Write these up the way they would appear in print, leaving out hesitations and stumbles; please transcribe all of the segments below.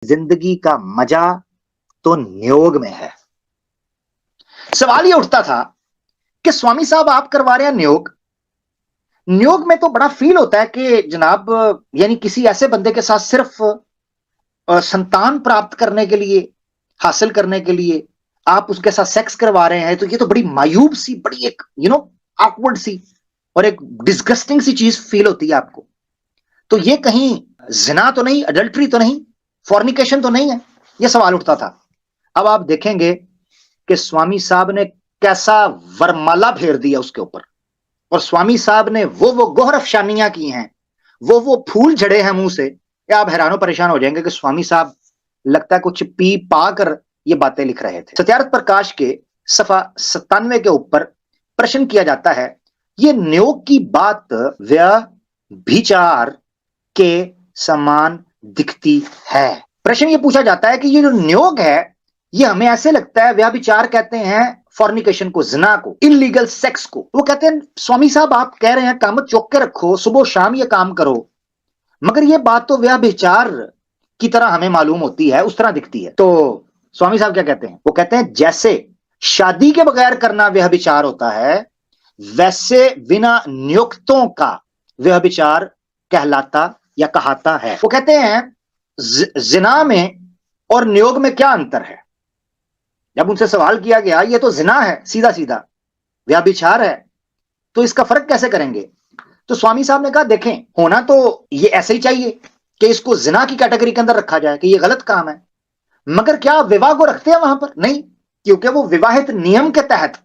जिंदगी का मजा तो नियोग में है। सवाल ये उठता था कि स्वामी साहब आप करवा रहे हैं नियोग, नियोग में तो बड़ा फील होता है कि जनाब यानी किसी ऐसे बंदे के साथ सिर्फ संतान प्राप्त करने के लिए, हासिल करने के लिए आप उसके साथ सेक्स करवा रहे हैं, तो ये तो बड़ी मायूब सी, बड़ी एक ऑकवर्ड सी और एक डिस्गस्टिंग सी चीज फील होती है आपको। तो ये कहीं जिना तो नहीं, अडल्ट्री तो नहीं, फॉर्निकेशन तो नहीं है? ये सवाल उठता था। अब आप देखेंगे कि स्वामी साहब ने कैसा वरमाला फेर दिया उसके ऊपर, और स्वामी साहब ने वो गोहर अफशानियां की हैं, वो फूल झड़े हैं मुंह से, कि आप हैरानो परेशान हो जाएंगे कि स्वामी साहब लगता है कुछ पी पा कर ये बातें लिख रहे थे। सत्यार्थ प्रकाश के सफा 97 के ऊपर प्रश्न किया जाता है, ये नियोग की बात व्यभिचार के समान दिखती है। प्रश्न ये पूछा जाता है कि ये जो नियोग है, ये हमें ऐसे लगता है, व्यभिचार कहते हैं फॉर्निकेशन को, जिना को, इलीगल सेक्स को। वो कहते हैं स्वामी साहब आप कह रहे हैं काम चौक के रखो, सुबह शाम ये काम करो, मगर ये बात तो व्यभिचार की तरह हमें मालूम होती है, उस तरह दिखती है। तो स्वामी साहब क्या कहते हैं? वो कहते हैं जैसे शादी के बगैर करना व्यभिचार होता है, वैसे बिना नियुक्तों का व्यभिचार कहलाता या कहाता है। वो कहते हैं जिना में और नियोग में क्या अंतर है? जब उनसे सवाल किया गया, ये तो जिना है, सीधा सीधा व्यभिचार है, तो इसका फर्क कैसे करेंगे? तो स्वामी साहब ने कहा देखें, होना तो ये ऐसे ही चाहिए कि इसको जिना की कैटेगरी के अंदर रखा जाए कि ये गलत काम है, मगर क्या आप विवाह को रखते हैं वहां पर? नहीं, क्योंकि वो विवाहित नियम के तहत,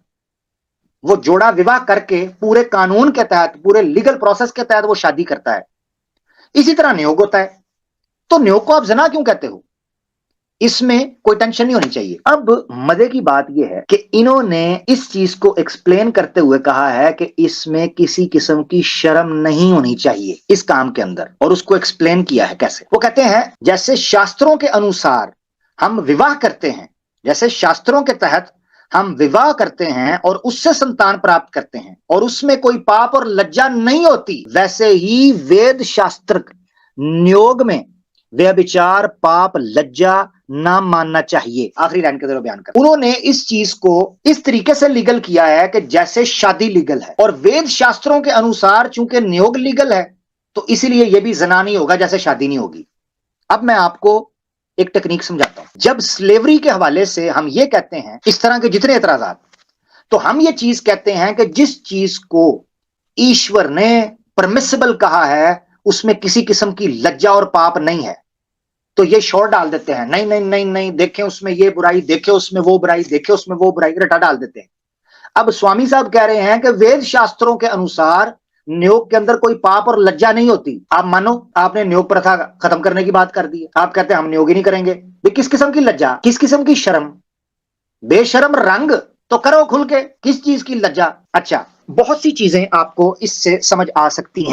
वो जोड़ा विवाह करके पूरे कानून के तहत, पूरे लीगल प्रोसेस के तहत वो शादी करता है। इसी तरह नियोग होता है, तो नियोग को आप जिना क्यों कहते हो? इसमें कोई टेंशन नहीं होनी चाहिए। अब मजे की बात यह है कि इन्होंने इस चीज को एक्सप्लेन करते हुए कहा है कि इसमें किसी किस्म की शर्म नहीं होनी चाहिए इस काम के अंदर, और उसको एक्सप्लेन किया है कैसे। वो कहते हैं जैसे शास्त्रों के अनुसार हम विवाह करते हैं, जैसे शास्त्रों के तहत हम विवाह करते हैं और उससे संतान प्राप्त करते हैं और उसमें कोई पाप और लज्जा नहीं होती, वैसे ही वेद शास्त्र नियोग में व्यभिचार, पाप, लज्जा ना मानना चाहिए। आखिरी लाइन के जरा बयान कर, उन्होंने इस चीज को इस तरीके से लीगल किया है कि जैसे शादी लीगल है और वेद शास्त्रों के अनुसार चूंकि नियोग लीगल है, तो इसीलिए यह भी जना नहीं होगा जैसे शादी नहीं होगी। अब मैं आपको एक टेक्निक समझाता हूं। जब स्लेवरी के हवाले से हम ये कहते हैं, इस तरह के जितने एतराजात, तो हम ये चीज कहते हैं कि जिस चीज को ईश्वर ने परमिसिबल कहा है उसमें किसी किस्म की लज्जा और पाप नहीं है, तो ये शोर डाल देते हैं, नहीं नहीं नहीं नहीं, देखें उसमें ये बुराई, देखें उसमें वो बुराई, देखें उसमें वो बुराई, रटा डाल देते हैं। अब स्वामी साहब कह रहे हैं कि वेद शास्त्रों के अनुसार नियोग के अंदर कोई पाप और लज्जा नहीं होती। आप मानो आपने नियोग प्रथा खत्म करने की बात कर दी है, आप कहते हैं हम नियोग ही नहीं करेंगे। किस किस्म की लज्जा, किस किस्म की शर्म? बेशर्म रंग तो करो खुल के, किस चीज की लज्जा? अच्छा, बहुत सी चीजें आपको इससे समझ आ सकती हैं।